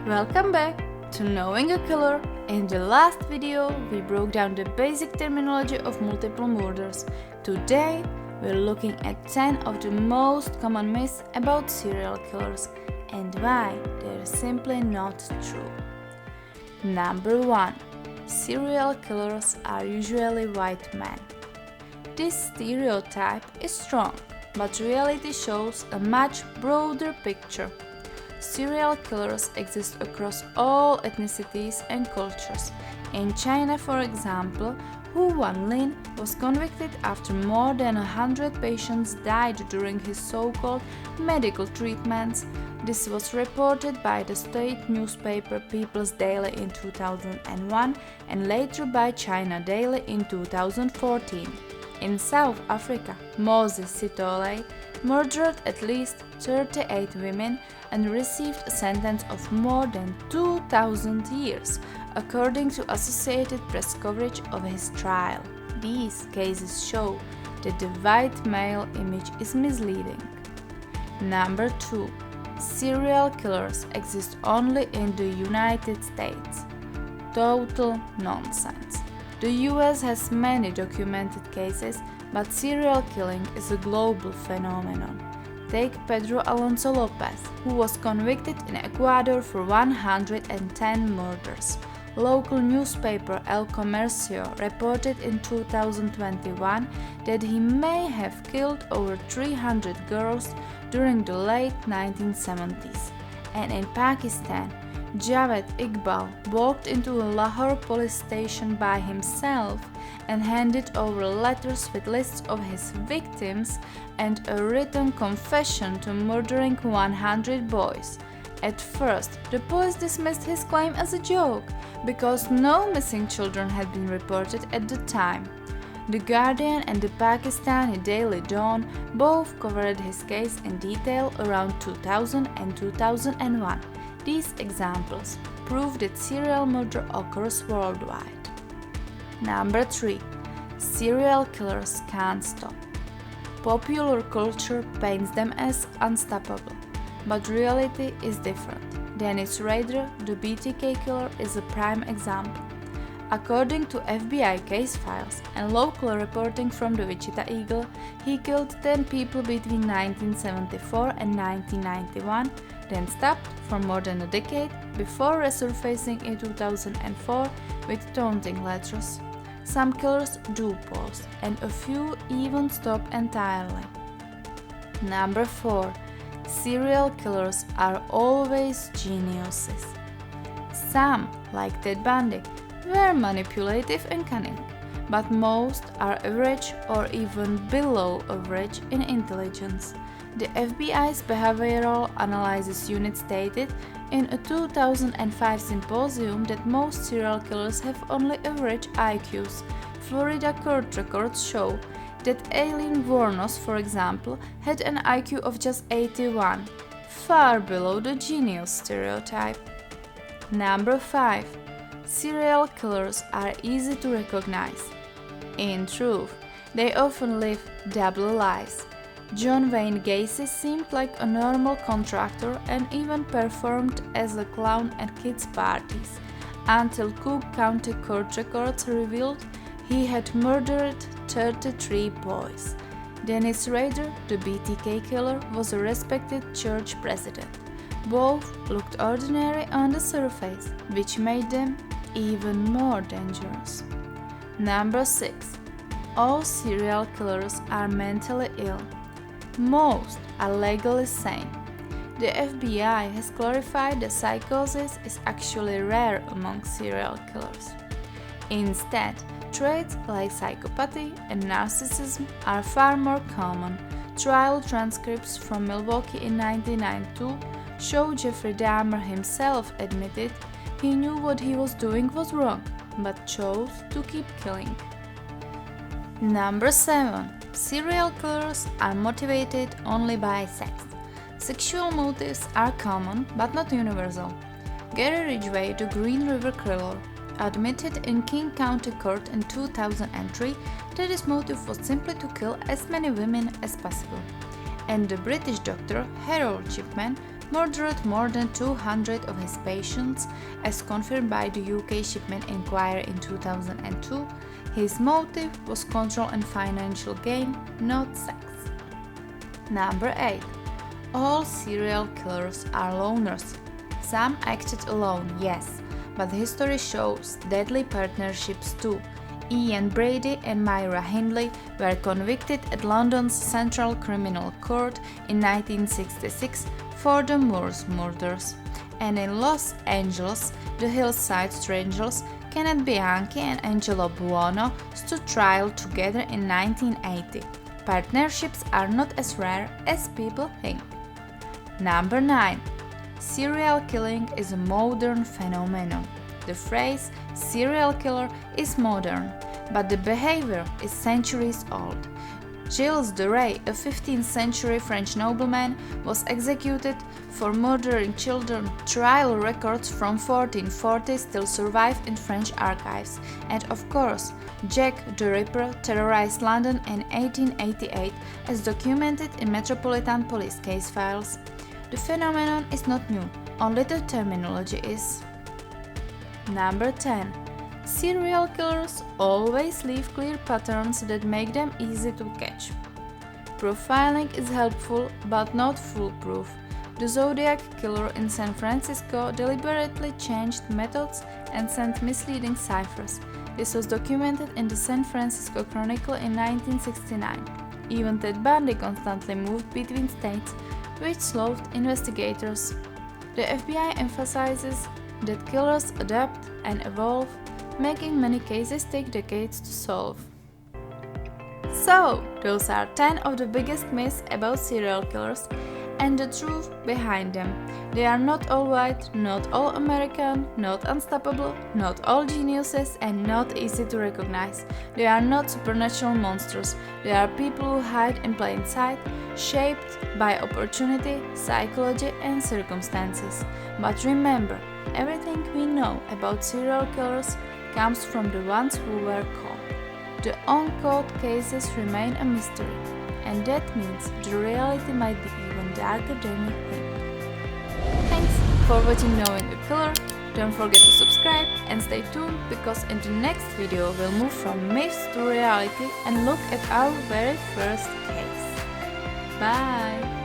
Welcome back to Knowing a Killer. In the last video, we broke down the basic terminology of multiple murders. Today, we're looking at 10 of the most common myths about serial killers and why they're simply not true. Number 1. Serial killers are usually white men. This stereotype is strong, but reality shows a much broader picture. Serial killers exist across all ethnicities and cultures. In China, for example, Hu Wanlin was convicted after more than 100 patients died during his so-called medical treatments. This was reported by the state newspaper People's Daily in 2001 and later by China Daily in 2014. In South Africa, Moses Sitole murdered at least 38 women and received a sentence of more than 2,000 years, according to Associated Press coverage of his trial. These cases show that the white male image is misleading. Number 2. Serial killers exist only in the United States. Total nonsense. The US has many documented cases, but serial killing is a global phenomenon. Take Pedro Alonso Lopez, who was convicted in Ecuador for 110 murders. Local newspaper El Comercio reported in 2021 that he may have killed over 300 girls during the late 1970s. And in Pakistan, Javed Iqbal walked into a Lahore police station by himself and handed over letters with lists of his victims and a written confession to murdering 100 boys. At first, the police dismissed his claim as a joke because no missing children had been reported at the time. The Guardian and the Pakistani Daily Dawn both covered his case in detail around 2000 and 2001. These examples prove that serial murder occurs worldwide. Number 3. Serial killers can't stop. Popular culture paints them as unstoppable, but reality is different. Dennis Rader, the BTK killer, is a prime example. According to FBI case files and local reporting from the Wichita Eagle, he killed 10 people between 1974 and 1991, then stopped for more than a decade before resurfacing in 2004 with taunting letters. Some killers do pause, and a few even stop entirely. Number 4. Serial killers are always geniuses. Some, like Ted Bundy, were manipulative and cunning, but most are average or even below average in intelligence. The FBI's Behavioral Analysis Unit stated in a 2005 symposium that most serial killers have only average IQs. Florida court records show that Aileen Wuornos, for example, had an IQ of just 81, far below the genius stereotype. Number 5. Serial killers are easy to recognize. In truth, they often live double lives. John Wayne Gacy seemed like a normal contractor and even performed as a clown at kids' parties, until Cook County court records revealed he had murdered 33 boys. Dennis Rader, the BTK killer, was a respected church president. Both looked ordinary on the surface, which made them even more dangerous. Number 6. All serial killers are mentally ill. Most are legally sane. The FBI has clarified that psychosis is actually rare among serial killers. Instead, traits like psychopathy and narcissism are far more common. Trial transcripts from Milwaukee in 1992 show Jeffrey Dahmer himself admitted he knew what he was doing was wrong, but chose to keep killing. Number 7. Serial killers are motivated only by sex. Sexual motives are common but not universal. Gary Ridgway, the Green River Killer, admitted in King County Court in 2003 that his motive was simply to kill as many women as possible. And the British doctor Harold Chipman murdered more than 200 of his patients, as confirmed by the UK Shipment Inquiry in 2002. His motive was control and financial gain, not sex. Number 8. All serial killers are loners. Some acted alone, yes, but history shows deadly partnerships too. Ian Brady and Myra Hindley were convicted at London's Central Criminal Court in 1966 for the Moors murders. And in Los Angeles, the Hillside Strangers, Kenneth Bianchi and Angelo Buono stood trial together in 1980. Partnerships are not as rare as people think. Number 9. Serial killing is a modern phenomenon. The phrase serial killer is modern, but the behavior is centuries old. Gilles de Rais, a 15th century French nobleman, was executed for murdering children. Trial records from 1440 still survive in French archives. And of course, Jack the Ripper terrorized London in 1888, as documented in Metropolitan Police case files. The phenomenon is not new, only the terminology is. Number 10. Serial killers always leave clear patterns that make them easy to catch. Profiling is helpful but not foolproof. The Zodiac killer in San Francisco deliberately changed methods and sent misleading ciphers. This was documented in the San Francisco Chronicle in 1969. Even Ted Bundy constantly moved between states, which slowed investigators. The FBI emphasizes that killers adapt and evolve, making many cases take decades to solve. So, those are 10 of the biggest myths about serial killers and the truth behind them. They are not all white, not all American, not unstoppable, not all geniuses, and not easy to recognize. They are not supernatural monsters. They are people who hide in plain sight, shaped by opportunity, psychology, and circumstances. But remember, everything we know about serial killers comes from the ones who were caught. The uncaught cases remain a mystery, and that means the reality might be even darker than we think. Thanks for watching Knowing a Killer. Don't forget to subscribe and stay tuned, because in the next video we'll move from myths to reality and look at our very first case. Bye!